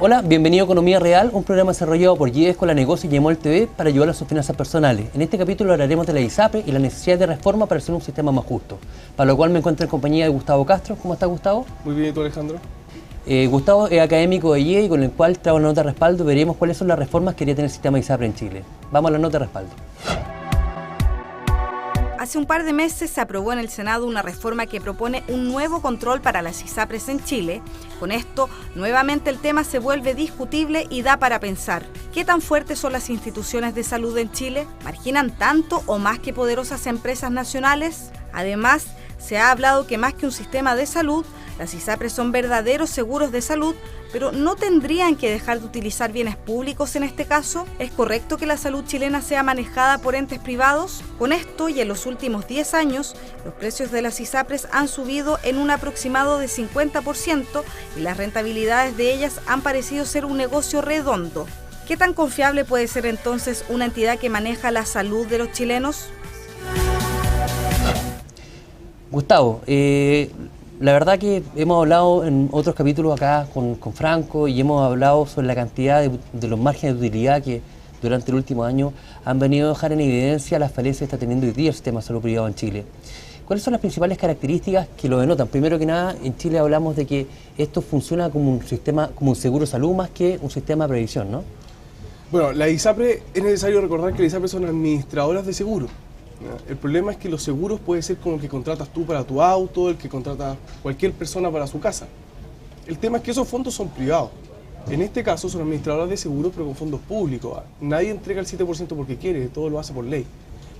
Hola, bienvenido a Economía Real, un programa desarrollado por GIE Escuela Negocios y EMOL TV para ayudar a sus finanzas personales. En este capítulo hablaremos de la ISAPRE y la necesidad de reforma para hacer un sistema más justo. Para lo cual me encuentro en compañía de Gustavo Castro. ¿Cómo está, Gustavo? Muy bien, ¿y tú, Alejandro? Gustavo es académico de GIE y con el cual traigo la nota de respaldo. Veremos cuáles son las reformas que quería tener el sistema ISAPRE en Chile. Vamos a la nota de respaldo. Hace un par de meses se aprobó en el Senado una reforma que propone un nuevo control para las ISAPRES en Chile. Con esto, nuevamente el tema se vuelve discutible y da para pensar. ¿Qué tan fuertes son las instituciones de salud en Chile? ¿Marginan tanto o más que poderosas empresas nacionales? Además, se ha hablado que más que un sistema de salud, las ISAPRES son verdaderos seguros de salud, pero ¿no tendrían que dejar de utilizar bienes públicos en este caso? ¿Es correcto que la salud chilena sea manejada por entes privados? Con esto y en los últimos 10 años, los precios de las ISAPRES han subido en un aproximado de 50% y las rentabilidades de ellas han parecido ser un negocio redondo. ¿Qué tan confiable puede ser entonces una entidad que maneja la salud de los chilenos? Gustavo, la verdad que hemos hablado en otros capítulos acá con Franco y hemos hablado sobre la cantidad de los márgenes de utilidad que durante el último año han venido a dejar en evidencia las falencias que está teniendo hoy día el sistema de salud privado en Chile. ¿Cuáles son las principales características que lo denotan? Primero que nada, en Chile hablamos de que esto funciona como un sistema, como un seguro de salud más que un sistema de previsión, ¿no? Bueno, la ISAPRE, es necesario recordar que las ISAPRE son administradoras de seguro. El problema es que los seguros puede ser como el que contratas tú para tu auto, el que contrata cualquier persona para su casa. El tema es que esos fondos son privados. En este caso son administradoras de seguros pero con fondos públicos. Nadie entrega el 7% porque quiere, todo lo hace por ley.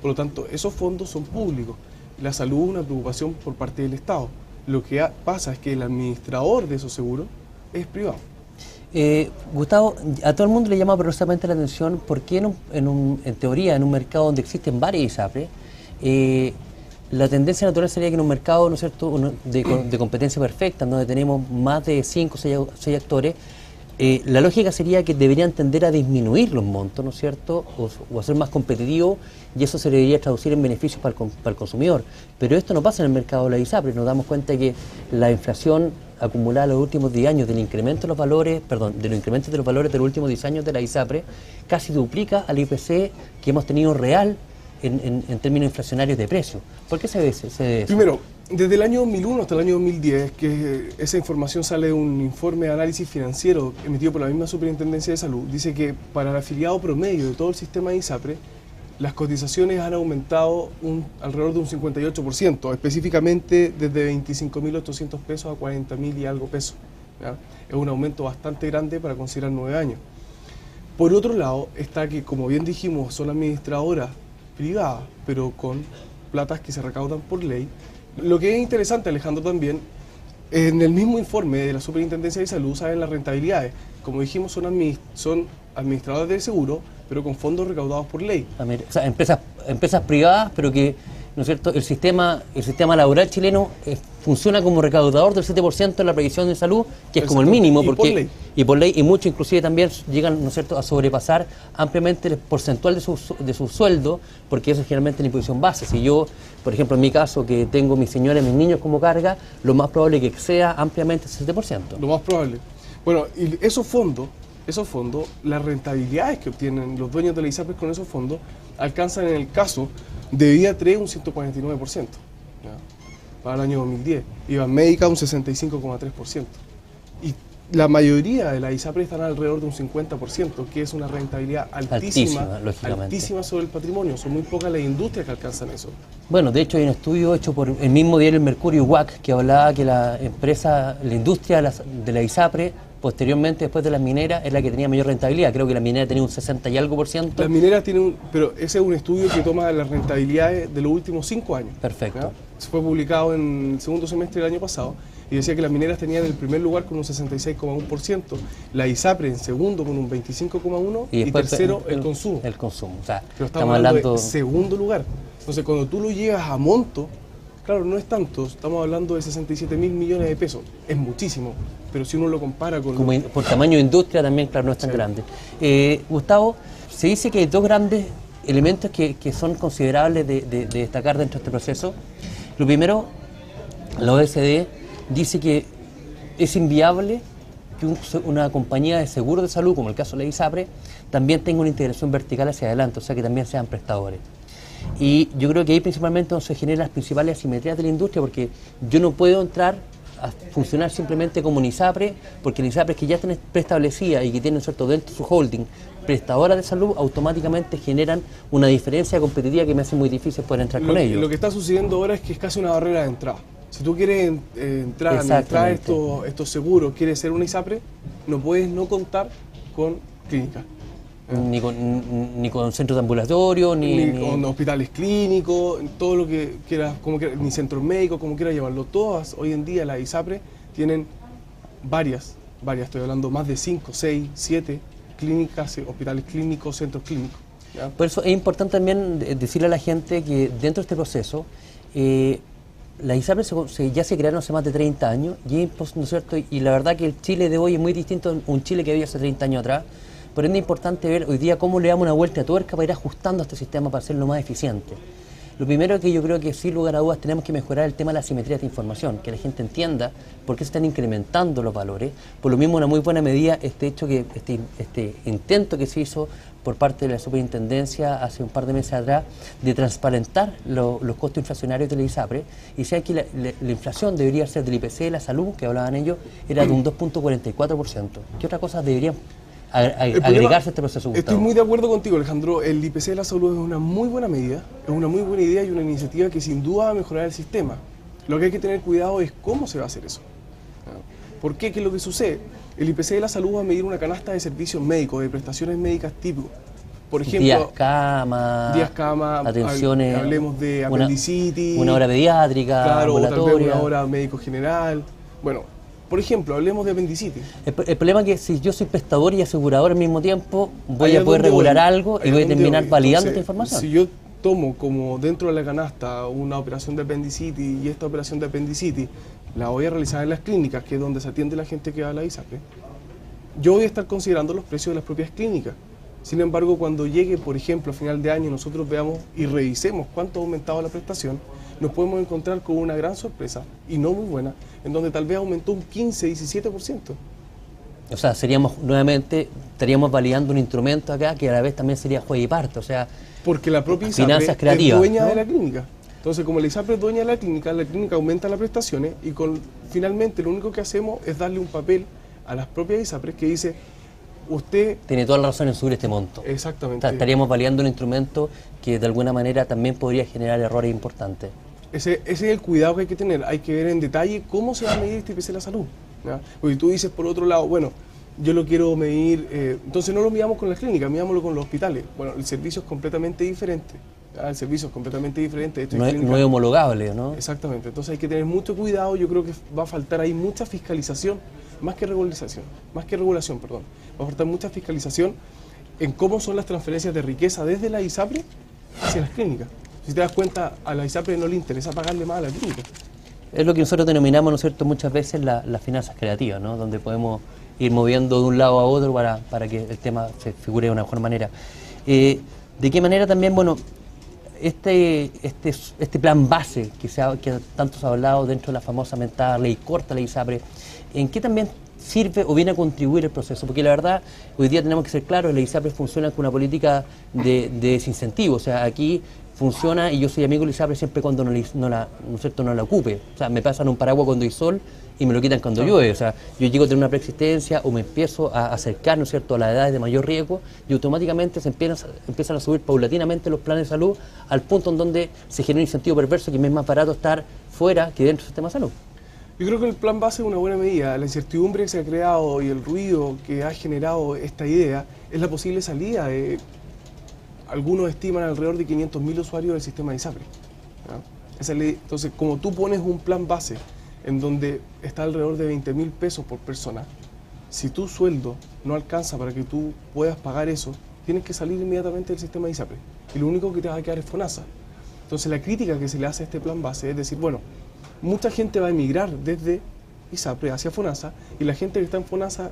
Por lo tanto, esos fondos son públicos. La salud es una preocupación por parte del Estado. Lo que pasa es que el administrador de esos seguros es privado. Gustavo, a todo el mundo le llama poderosamente la atención por qué en teoría, en un mercado donde existen varias ISAPRE, la tendencia natural sería que en un mercado, ¿no es cierto?, de competencia perfecta, donde tenemos más de 5 o 6 actores, la lógica sería que deberían tender a disminuir los montos, ¿no es cierto?, o a ser más competitivos, y eso se debería traducir en beneficios para el consumidor. Pero esto no pasa en el mercado de la ISAPRE. Nos damos cuenta que la inflación acumulada en los últimos 10 años del incremento de los valores, de los incrementos de los valores de los últimos 10 años de la ISAPRE, casi duplica al IPC que hemos tenido real en términos inflacionarios de precios. ¿Por qué se debe eso? Primero, desde el año 2001 hasta el año 2010, que esa información sale de un informe de análisis financiero emitido por la misma Superintendencia de Salud, dice que para el afiliado promedio de todo el sistema de ISAPRE, las cotizaciones han aumentado alrededor de un 58%, específicamente desde 25.800 pesos a 40.000 y algo pesos. ¿Ya? Es un aumento bastante grande para considerar 9 años. Por otro lado, está que, como bien dijimos, son administradoras privadas, pero con platas que se recaudan por ley. Lo que es interesante, Alejandro, también, en el mismo informe de la Superintendencia de Salud saben las rentabilidades. Como dijimos, son administradoras del seguro, pero con fondos recaudados por ley. O sea, empresas privadas, pero que, ¿no es cierto?, el sistema laboral chileno funciona como recaudador del 7% de la previsión de salud, que es como el mínimo, y por ley, y muchos inclusive también llegan, ¿no es cierto?, a sobrepasar ampliamente el porcentual de su sueldo, porque eso es generalmente la imposición base. Si yo, por ejemplo, en mi caso, que tengo mis señores, mis niños como carga, lo más probable es que exceda ampliamente el 7%. Lo más probable. Bueno, y esos fondos, las rentabilidades que obtienen los dueños de la ISAPRE con esos fondos alcanzan en el caso de Vía 3 un 149%, ¿ya? Para el año 2010, y Banmédica un 65,3%. Y la mayoría de las ISAPRE están alrededor de un 50%, que es una rentabilidad altísima sobre el patrimonio. Son muy pocas las industrias que alcanzan eso. Bueno, de hecho hay un estudio hecho por el mismo diario El Mercurio, UAC, que hablaba que la industria de la ISAPRE, posteriormente, después de las mineras, es la que tenía mayor rentabilidad. Creo que la minera tenía un 60 y algo %. Las mineras tienen pero ese es un estudio que toma las rentabilidades de los últimos 5 años. Perfecto. ¿Ya? Se fue publicado en el segundo semestre del año pasado y decía que las mineras tenían el primer lugar con un 66,1%, la ISAPRE en segundo con un 25,1% y tercero el consumo. El consumo, o sea, pero estamos hablando de segundo lugar. Entonces, cuando tú lo llevas a monto, claro, no es tanto, estamos hablando de 67.000 millones de pesos, es muchísimo, pero si uno lo compara con... Por tamaño de industria también, claro, no es tan grande. Gustavo, se dice que hay dos grandes elementos que son considerables de destacar dentro de este proceso. Lo primero, la OECD dice que es inviable que una compañía de seguro de salud, como el caso de la ISAPRE, también tenga una integración vertical hacia adelante, o sea que también sean prestadores. Y yo creo que ahí principalmente donde se generan las principales asimetrías de la industria, porque yo no puedo entrar a funcionar simplemente como un ISAPRE, porque la ISAPRE que ya está preestablecida y que tiene, ¿cierto?, dentro de su holding prestadoras de salud, automáticamente generan una diferencia competitiva que me hace muy difícil poder entrar con ellos. Lo que está sucediendo ahora es que es casi una barrera de entrada. Si tú quieres entrar a administrar estos seguros, quieres ser una ISAPRE, no puedes no contar con clínicas. Ni con centros de ambulatorio, ni con hospitales clínicos, todo lo que quieras, ni centros médicos, como quieras llamarlo. Todas hoy en día las ISAPRE tienen varias, estoy hablando más de 5, 6, 7 clínicas, hospitales clínicos, centros clínicos. ¿Ya? Por eso es importante también decirle a la gente que dentro de este proceso, las ISAPRE ya se crearon hace más de 30 años, ¿no es cierto? Y la verdad que el Chile de hoy es muy distinto a un Chile que había hace 30 años atrás. Por ende es importante ver hoy día cómo le damos una vuelta de tuerca para ir ajustando a este sistema para hacerlo más eficiente. Lo primero que yo creo que sin lugar a dudas tenemos que mejorar el tema de la asimetría de información, que la gente entienda por qué se están incrementando los valores. Por lo mismo, una muy buena medida este intento que se hizo por parte de la Superintendencia hace un par de meses atrás de transparentar los costos inflacionarios de la ISAPRE, y sea que la inflación debería ser del IPC de la salud, que hablaban ellos, era de un 2.44%. ¿Qué otra cosa deberían agregarse a este proceso, Gustavo? Estoy muy de acuerdo contigo, Alejandro. El IPC de la salud es una muy buena medida, es una muy buena idea y una iniciativa que sin duda va a mejorar el sistema. Lo que hay que tener cuidado es cómo se va a hacer eso. ¿Por qué? ¿Qué es lo que sucede? El IPC de la salud va a medir una canasta de servicios médicos, de prestaciones médicas típicos. Por ejemplo, días cama, atenciones, hablemos de apendicitis, una hora pediátrica, claro, o tal vez una hora médico general. Bueno, por ejemplo, hablemos de apendicitis. El problema es que si yo soy prestador y asegurador al mismo tiempo, voy a poder regular algo y voy a terminar validando esta información. Si yo tomo como dentro de la canasta una operación de apendicitis y esta operación de apendicitis la voy a realizar en las clínicas, que es donde se atiende la gente que va a la ISAPRE, yo voy a estar considerando los precios de las propias clínicas. Sin embargo, cuando llegue, por ejemplo, a final de año, nosotros veamos y revisemos cuánto ha aumentado la prestación, nos podemos encontrar con una gran sorpresa, y no muy buena, en donde tal vez aumentó un 15-17%. O sea, estaríamos validando un instrumento acá que a la vez también sería juez y parte, o sea, porque la propia ISAPRE es dueña de la clínica. Entonces, como la ISAPRE es dueña de la clínica aumenta las prestaciones y finalmente lo único que hacemos es darle un papel a las propias ISAPRES que dice: usted tiene toda la razón en subir este monto. Exactamente. Estaríamos validando un instrumento que de alguna manera también podría generar errores importantes. Ese es el cuidado que hay que tener. Hay que ver en detalle cómo se va a medir este IPC de la salud, ¿ya? Porque tú dices, por otro lado, bueno, yo lo quiero medir, entonces no lo midamos con las clínicas, midámoslo con los hospitales. Bueno, el servicio es completamente diferente. ¿Ya? El servicio es completamente diferente. No es homologable, ¿no? Exactamente. Entonces hay que tener mucho cuidado. Yo creo que va a faltar ahí mucha fiscalización, más que regulación, perdón. Va a faltar mucha fiscalización en cómo son las transferencias de riqueza desde la ISAPRE hacia las clínicas. Si te das cuenta, a la ISAPRE no le interesa pagarle más a la clínica. Es lo que nosotros denominamos, ¿no es cierto?, muchas veces las finanzas creativas, ¿no?, donde podemos ir moviendo de un lado a otro para que el tema se figure de una mejor manera. ¿De qué manera también, bueno, este plan base que tanto se ha hablado dentro de la famosa mentada ley corta, la ISAPRE, en qué también sirve o viene a contribuir el proceso? Porque la verdad, hoy día tenemos que ser claros, la ISAPRE funciona con una política de desincentivo, o sea, aquí funciona, y yo soy amigo de la ISAPRE siempre cuando no la ocupe. O sea, me pasan un paraguas cuando hay sol y me lo quitan cuando llueve. O sea, yo llego a tener una preexistencia o me empiezo a acercar, ¿no es cierto?, a las edades de mayor riesgo, y automáticamente se empiezan a subir paulatinamente los planes de salud al punto en donde se genera un incentivo perverso que me es más barato estar fuera que dentro del sistema de salud. Yo creo que el plan base es una buena medida. La incertidumbre que se ha creado y el ruido que ha generado esta idea es la posible salida de, algunos estiman, alrededor de 500.000 usuarios del sistema de ISAPRE. Entonces, como tú pones un plan base en donde está alrededor de 20.000 pesos por persona, si tu sueldo no alcanza para que tú puedas pagar eso, tienes que salir inmediatamente del sistema de ISAPRE. Y lo único que te va a quedar es FONASA. Entonces, la crítica que se le hace a este plan base es decir, bueno, mucha gente va a emigrar desde ISAPRE hacia FONASA, y la gente que está en FONASA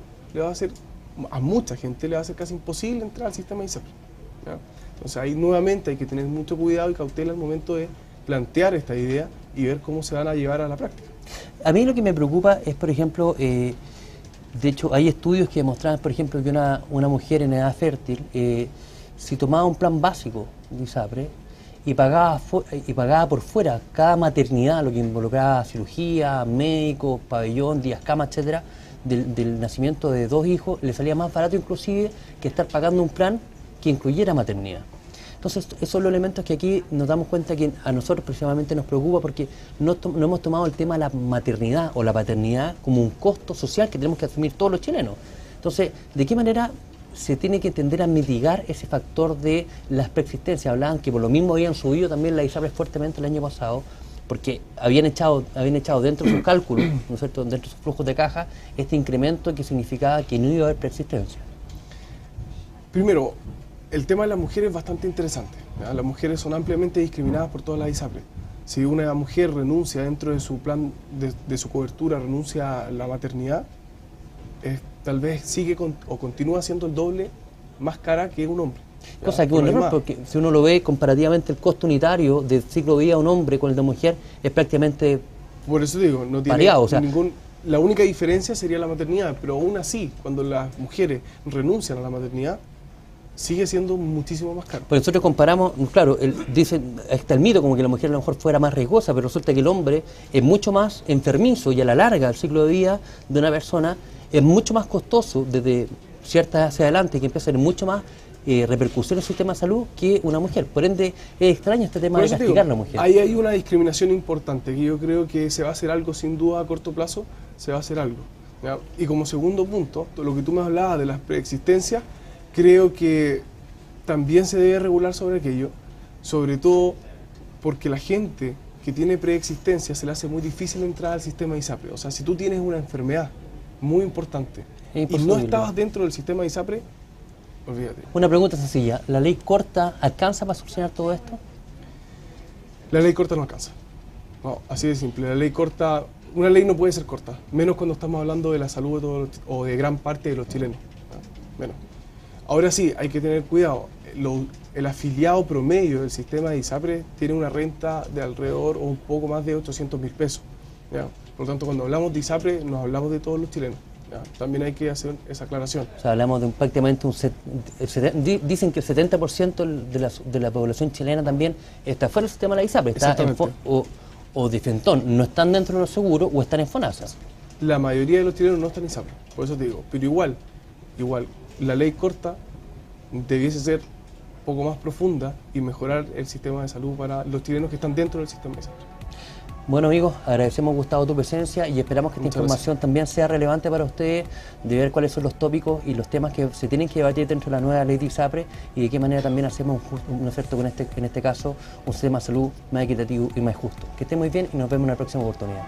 a mucha gente le va a hacer casi imposible entrar al sistema de ISAPRE, ¿ya? Entonces ahí nuevamente hay que tener mucho cuidado y cautela al momento de plantear esta idea y ver cómo se van a llevar a la práctica. A mí lo que me preocupa es, por ejemplo, De hecho, hay estudios que demostraban, por ejemplo, que una mujer en edad fértil, si tomaba un plan básico de ISAPRE y pagaba por fuera cada maternidad, lo que involucraba cirugía, médicos, pabellón, días cama, etcétera, del nacimiento de 2 hijos, le salía más barato inclusive que estar pagando un plan que incluyera maternidad. Entonces, esos son los elementos que aquí nos damos cuenta que a nosotros precisamente nos preocupa porque no hemos tomado el tema de la maternidad o la paternidad como un costo social que tenemos que asumir todos los chilenos. Entonces, ¿de qué manera se tiene que tender a mitigar ese factor de las preexistencias? Hablaban que por lo mismo habían subido también la ISAPRE fuertemente el año pasado, porque habían echado dentro de sus cálculos, ¿no es cierto?, dentro de sus flujos de caja, este incremento que significaba que no iba a haber preexistencia. Primero, el tema de las mujeres es bastante interesante, ¿ya? Las mujeres son ampliamente discriminadas por todas las ISAPRE. Si una mujer renuncia dentro de su plan, de su cobertura, renuncia a la maternidad, tal vez sigue o continúa siendo el doble más cara que un hombre. ¿Ya? Cosa que es un error, porque si uno lo ve comparativamente, el costo unitario del ciclo de vida de un hombre con el de mujer es prácticamente por eso digo, no tiene variado, o sea, la única diferencia sería la maternidad, pero aún así, cuando las mujeres renuncian a la maternidad, sigue siendo muchísimo más caro. Pues nosotros comparamos, claro, dicen, está el mito como que la mujer a lo mejor fuera más riesgosa, pero resulta que el hombre es mucho más enfermizo y a la larga el ciclo de vida de una persona es mucho más costoso desde cierta edad hacia adelante, que empieza a tener mucho más repercusión en el sistema de salud que una mujer. Por ende, es extraño este tema de castigar a la mujer. Ahí hay una discriminación importante, que yo creo que se va a hacer algo sin duda a corto plazo, se va a hacer algo, ¿ya? Y como segundo punto, lo que tú me hablabas de las preexistencias, creo que también se debe regular sobre aquello, sobre todo porque la gente que tiene preexistencia se le hace muy difícil entrar al sistema de ISAPRE. O sea, si tú tienes una enfermedad muy importante y no estabas dentro del sistema de ISAPRE, olvídate. Una pregunta sencilla, ¿la ley corta alcanza para solucionar todo esto? La ley corta no alcanza. No, así de simple. La ley corta, una ley no puede ser corta, menos cuando estamos hablando de la salud de todos o de gran parte de los chilenos, ¿no? Menos. Ahora sí, hay que tener cuidado. El afiliado promedio del sistema de ISAPRE tiene una renta de alrededor o un poco más de 800.000 pesos. ¿Ya? Por lo tanto, cuando hablamos de ISAPRE, nos hablamos de todos los chilenos. ¿Ya? También hay que hacer esa aclaración. O sea, hablamos de prácticamente dicen que el 70% de la población chilena también está fuera del sistema de la ISAPRE, está o de Fentón, no están dentro de los seguros o están en FONASA. La mayoría de los chilenos no están en ISAPRE, por eso te digo, pero igual, la ley corta debiese ser un poco más profunda y mejorar el sistema de salud para los chilenos que están dentro del sistema de ISAPRE. Bueno amigos, agradecemos Gustavo tu presencia y esperamos que esta información también sea relevante para ustedes, de ver cuáles son los tópicos y los temas que se tienen que debatir dentro de la nueva ley de ISAPRE y de qué manera también hacemos un efecto con en este caso un sistema de salud más equitativo y más justo. Que estén muy bien y nos vemos en la próxima oportunidad.